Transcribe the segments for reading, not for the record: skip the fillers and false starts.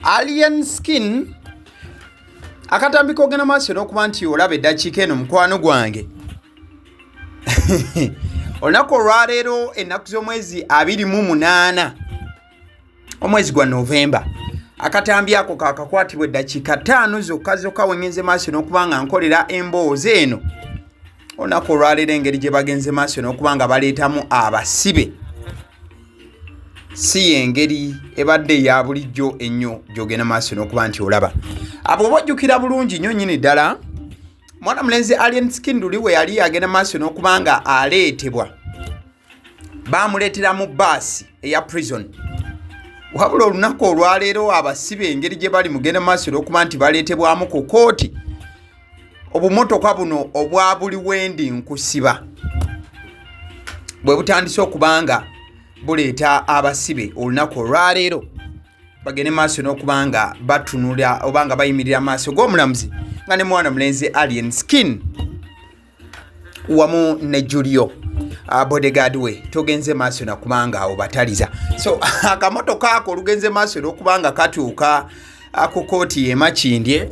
Alien skin akatambika ogenda maaso n'okuba nti olaba eddakiika eno mukwano gwange olunaku olwaleero ennaku z'omwezi 28 omwezi gwa Novemba akatambi ako kakakwatibwa eddakiika 5 zokka wengenze maaso n'okuba nga nkolera emboozi eno olunaku olwaleero engeri gye bagenze maaso n'okuba nga baleetamu abasibe si engeri ebadde ya bulijjo ennyo gy'ogenda maaso n'okuba nti olaba abo bajjukira bulungi nnyo nnyini ddala mwana mulenzi Alien Skin luli we yali agenda maaso n'okuba nga aleetebwa bamuleetera mu baasi eya prison wabula olunaku olwaleero abasibe engeri gye bali mugenda maaso n'okuba nti baleetebwamu ku kooti obumotoka buno obwa buli wendi nkusiba bwe butandise okuba nga buleeta abasibe olunaku olwaleero bagende maaso n'okuba nga batunula oba nga bayimirira maaso g'omulamuzi nga ne mwana mulenzi Alien Skin wamu ne Julio bodyguard we togenze maaso n'okuba nga obataliza so akamotoka ako olugenze maaso n'okuba nga katuuka ku kooti y'e Makindye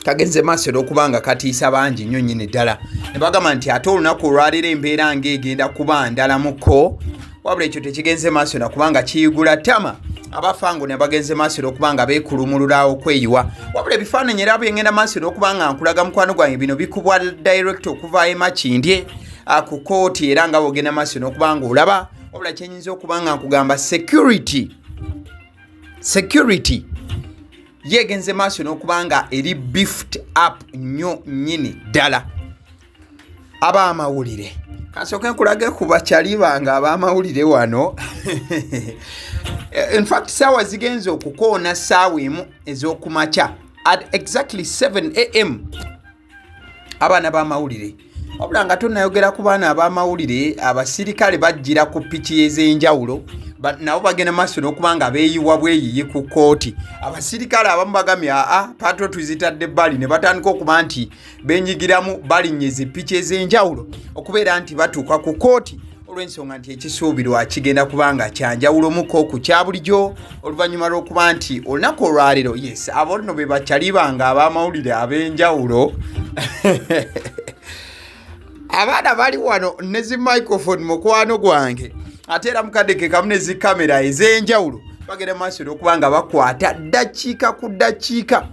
kagenze maaso n'okuba nga katiisa bangi nnyo nnyini ddala ne bagamba nti ate olunaku olwaleero embeera ng'egenda kuba ndala muko wabula ekyo tekigenze maaso n'okuba nga kiyigula ttama abafango ne bagenze maaso n'okuba nga beekulumulula okweyiwa wabula ebifaananyi era byengenda maaso n'okuba nga nkulaga mukwano gwange bino bikubwa direct okuva e Makindye ku kooti era nga bwogenda maaso n'okuba nga olaba wabula kyenyinza okuba nga nkugamba security yegenze maaso n'okuba nga eri beefed up nnyo nnyini ddala ab'amawulire kansooke nkulage ku bakyali bange ab'amawulire wano in fact saawa zigenze okukoona ssaawa emu ez'okumakya at exactly 7 am abaana b'amawulire wabula nga tonnayogera ku baana ab'amawulire abasirikale bajjira ku piki ez'enjawulo nabo bagenda maaso n'okuba nga beeyiwa bweyiyi ku kooti abasirikale abamu bagambye patro tuzitadde bbali ne batandika okuba nti benyigiramu balinyeze piki ez'enjawulo okubeera nti batuuka ku kooti olw'ensonga nti ekisuubirwa kigenda kuba nga kyanjawulomuko ku kya bulijjo oluvannyuma lw'okuba nti olunaku olwaleero yes abo nno be bakyali bange ab'amawulire ab'enjawulo abaana bali wano ne zi microphone mukwano gwange ate era mukadde kamu ne zi kamera ez'enjawulo bagenda maaso n'okuba nga bakwata ddakiika ku ddakiika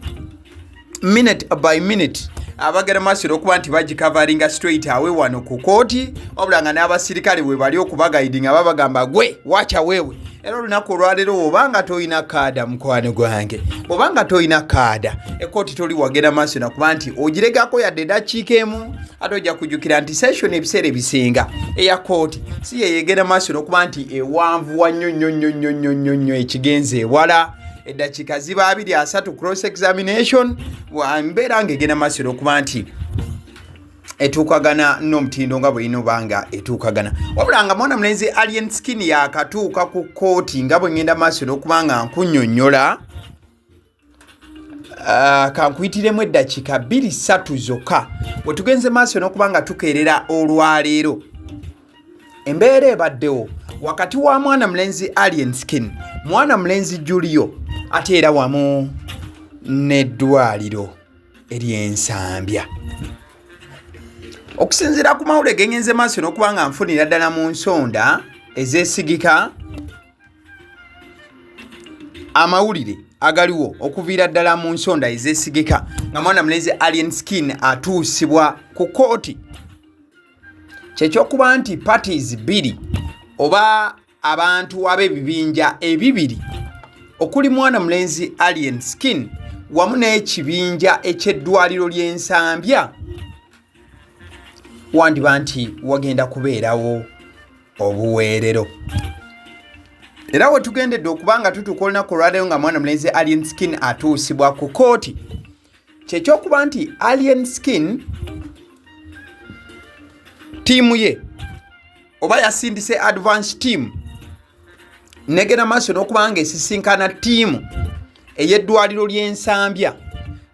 minute by minute abagenda maaso n'okuba nti bagikavaringa straight away wano ku kooti wabula nga n'abasirikale bwe bali okubagayidinga babagamba gwe wacha wewe era olunaku olwaleero obanga toyina kaada mukwano gwange obanga toyina kaada ekooti toli wagenda maaso n'okuba nti ogiregako yadde eddakiika emu ate ojja kujjukira nti session ebiseera ebisinga eya kooti si yeyegenda maaso n'okuba nti ewanvuwa nnyo ekigenze ewala eddakiika ziba 2-3 cross examination mbeera ng'egenda maaso n'okuba nti etuukagana n'omutindo nga bwe inobanga etuukagana wabula nga mwana mulenzi Alien Skin yakatuuka ku kooti nga bwe ngenda maaso n'okuba nga nkunnyonnyola kankuyitiremu eddakiika 2-3 zokka bwe tugenze maaso n'okuba nga tukeerera olwaleero embeera ebaddewo wakati wa mwana mulenzi Alien Skin mwana mulenzi Julio ate era wamu n'eddwaliro ery'ensambya okusinziira ku mawulire gengenze maaso n'okuba nga nfunira ddala mu nsonda ezeesigika amawulire agaliwo okuviira ddala mu nsonda ezeesigika nga mwana mulenzi Alien Skin atuusibwa ku kooti kyekyokuba nti parties 2 oba abantu ab'ebibinja ebibiri okuli mwana mulenzi Alien Skin wamu n'ekibinja eky'eddwaliro ly'ensambya wandiba nti wagenda kubeerawo obuweerero era we tugendedde okuba nga tutuuka olunaku olwaleero nga mwana mulenzi Alien Skin atuusibwa ku kooti kyekyokuba nti Alien Skin tiimu ye oba yasindise advance team negenda maaso n'okuba nga esisinkana ttiimu ey'eddwaliro ly'ensambya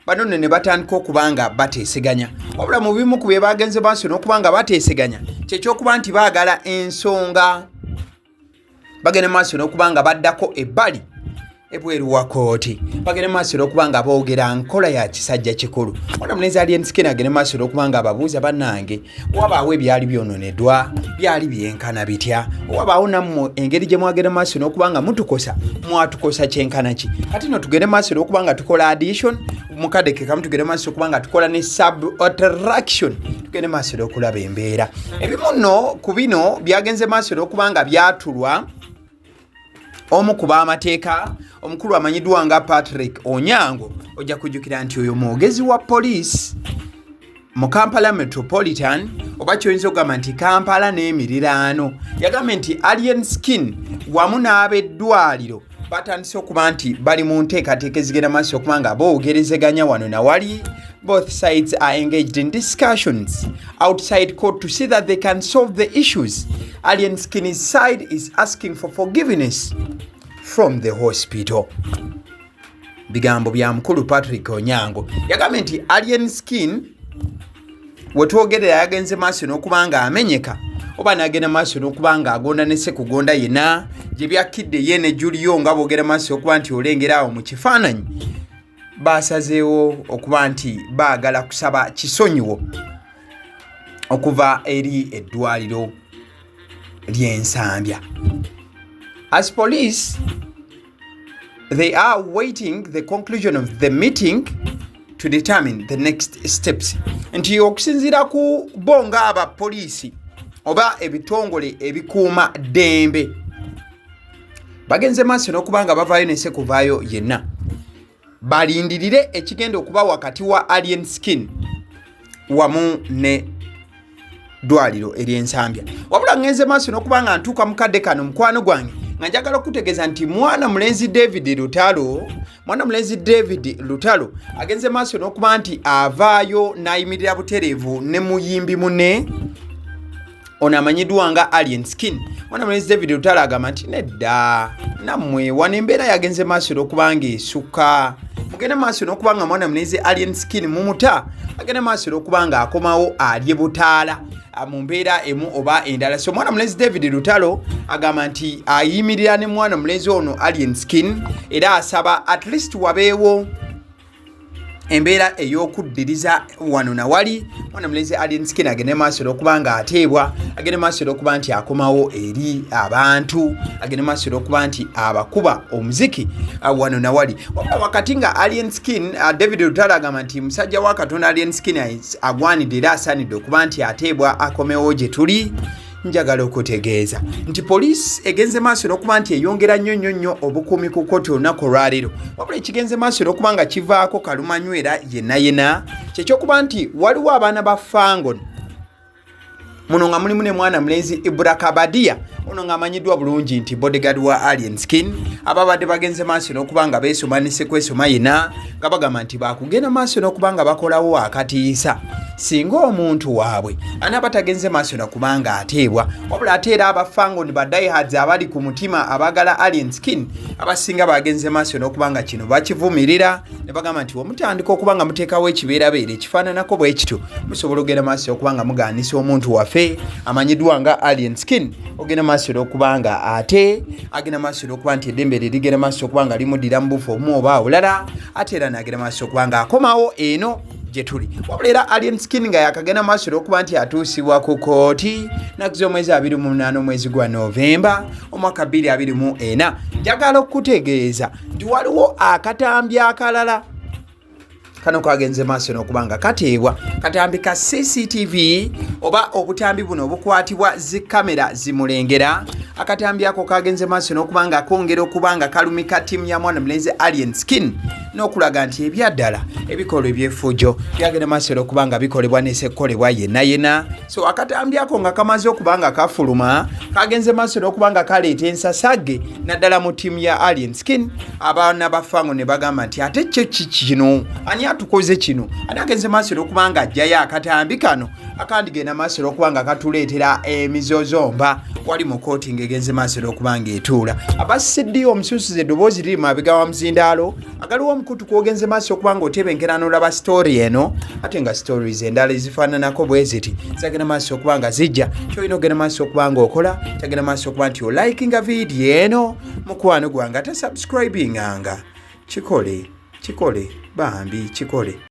bano ne batandika okuba nga bateeseganya wabula mu bimu ku bye bagenze maaso n'okuba nga bateeseganya kyekyokuba nti baagala ensonga bagenda maaso n'okuba nga baddako ebbali ebweru wa kooti bagende maaso okubanga boogera nkola ya kisajja kikulu. Mwana Mulenzi Alien Skin agende maaso okubanga ababuuza bannange wabaawo ebyali byononeddwa byali byenkana bitya, wabaawo nammwe engeri gye mwagenda maaso n'okubanga mwatukosa kyenkana ki. Kati no tugende maaso okubanga tukola addition mukadeke kamu, tugende maaso okubanga tukola ne subtraction, tugende maaso okulaba embeera. Ebimu nno ku bino byagenze maaso okubanga byatulwa omu ku b'amateeka omukulu amanyiddwa nga Patrick Onyango. Ojja kujjukira nti oyo mwogezi wa poliisi mu Kampala Metropolitan, oba kyoyinza okugamba nti Kampala n'emiriraano. Yagambye nti Alien Skin wamu n'ab'eddwaliro batandise okuba nti bali mu nteekateeka ezigenda maaso okubanga boogerezeganya wano na wali. Both sides are engaged in discussions outside court to see that they can solve the issues. Alien Skin's side is asking for forgiveness from the hospital. Bigambo bya mukulu Patrick Onyango. Yagambye nti Alien Skin wetwogerera yagenze maaso n'okubanga amenyeka oba n'agenda maaso n'okubanga agonda ne sekugonda yenna gye byakkidde ye ne Julio nga boogera maaso okuba nti olengera awo mu kifaananyi, basazeewo okuba nti baagala kusaba kisonyiwo okuva eri eddwaliro ly'Ensambya. As police, they are waiting the conclusion of the meeting to determine the next steps. Nti okusinziira ku bonga aba poliisi oba ebitongole ebikuuma ddembe bagenze maaso n'okubanga bavaayo ne sekuvaayo yenna, balindirire ekigenda okuba wakati wa Alien Skin wamu ne ddwaliro ery'Ensambya. Wabula ngenze maaso n'okubanga ntuuka mu kadde kano mukwano gwange nga njagala okutegeeza nti Mwana Mulenzi David Lutalo agenze maaso n'okuba nti avaayo n'ayimirira butereevu ne muyimbi munne ono amanyiddwa nga Alien Skin. Mwana Mulenzi David Lutalo agamba nti nedda nammwe wano embeera yagenze maaso n'okubanga esukka. Mugende maaso n'okubanga Mwana Mulenzi Alien Skin mumuta agende maaso n'okubanga akomawo alye butaala mu mbeera emu oba endala. So Mwana Mulenzi David Lutalo agamba nti ayimirira ne Mwana Mulenzi ono Alien Skin era asaba at least wabeewo embeera ey'okuddiriza wano na wali. Mwana Mulenzi Alien Skin agende maaso n'okubanga ateebwa, agende maaso n'okuba nti akomawo eri abantu, agende maaso n'okuba nti abakuba omuziki wano na wali. Wabula wakati nga Alien Skin David Lutalo agamba nti musajja wa Katonda Alien Skin agwanidde era asaanidde okuba nti ateebwa akomewo gye tuli. Njagala okutegeeza nti poliisi egenze maaso n'okuba nti eyongera nnyo obukuumi ku kkooti olunaku olwaleero. Wabula ekigenze maaso n'okuba nga kivaako kalumanywera yenna kyekyokuba nti waliwo abaana ba Fangon muno nga mulimu ne Mwana Mulenzi Ibrakabadia ono nga amanyiddwa bulungi nti bodyguard wa Alien Skin, ababadde bagenze maaso n'okuba nga beesoma ne sekwesoma yenna nga bagamba nti baakugenda maaso n'okuba nga bakolawo akatiisa singa omuntu waabwe anaaba tagenze maaso n'okuba nga ateebwa. Wabula ate era Abafangoni ba diehards abali ku mutima abaagala Alien Skin abasinga bagenze maaso n'okuba nga kino bakivumirira ne bagamba nti omutandika okuba nga muteekawo ekibeerabeera ekifaananako bwe kityo musobola ogenda maaso okuba nga mugaanisa omuntu waffe amanyiddwa nga Alien Skin, ogenda maaso okuba nga ate agenda maaso okuba nti eddembe ligenda maaso okuba nga limuddira mu bufu omu oba olala, ate era n'agenda maaso okuba nga akomawo eno gye tuli. Wabula era Alien Skin nga yakagenda maaso okuba nti atuusibwa ku kooti nakuza omwezi 28 omwezi gwa Novemba omwaka 2024. Njagala okutegeeza nti waliwo akatambi akalala kano kagenze maaso n'okuba nga kateebwa, katambi ka CCTV oba obutambi buno obukwatibwa zikamera zimulengera. Akatambi ako kagenze maaso n'okuba nga kongera okuba nga kalumika ttiimu ya Mwana Mulenzi Alien Skin n'okulaga nti ebyaddala ebikolwa ebyefujjo byagenda maaso n'okuba nga bikolebwa n'esekkolebwa yenna. So akatambi ako nga kamaze okuba nga kafuluma kagenze maaso n'okuba nga kaleeta ensasage naddala mu ttiimu ya Alien Skin. Abaana ba Fango ne bagamba nti ate kyo kino ani atukoze kino, ani agenze maaso n'okuba nga ajjayo akatambi kano akandi genda maaso okubanga katuleetera emizozomba wali mu kooti ng'egenze maaso okubanga etuula abasiddiyo omususuze eddoboozi liri mabega wa muzindaalo agaliwo omukutu kwogenze maaso okubanga otebenkera n'olaba sitoori eno ate nga stories endala ezifaananako bwe ziti zagenda maaso okubanga zijja kyolina ogenda maaso okubanga okola kyagenda maaso okuba nti olikinga vidiyo eno mukwano gwange ate subscribinganga kikole bambi kikole.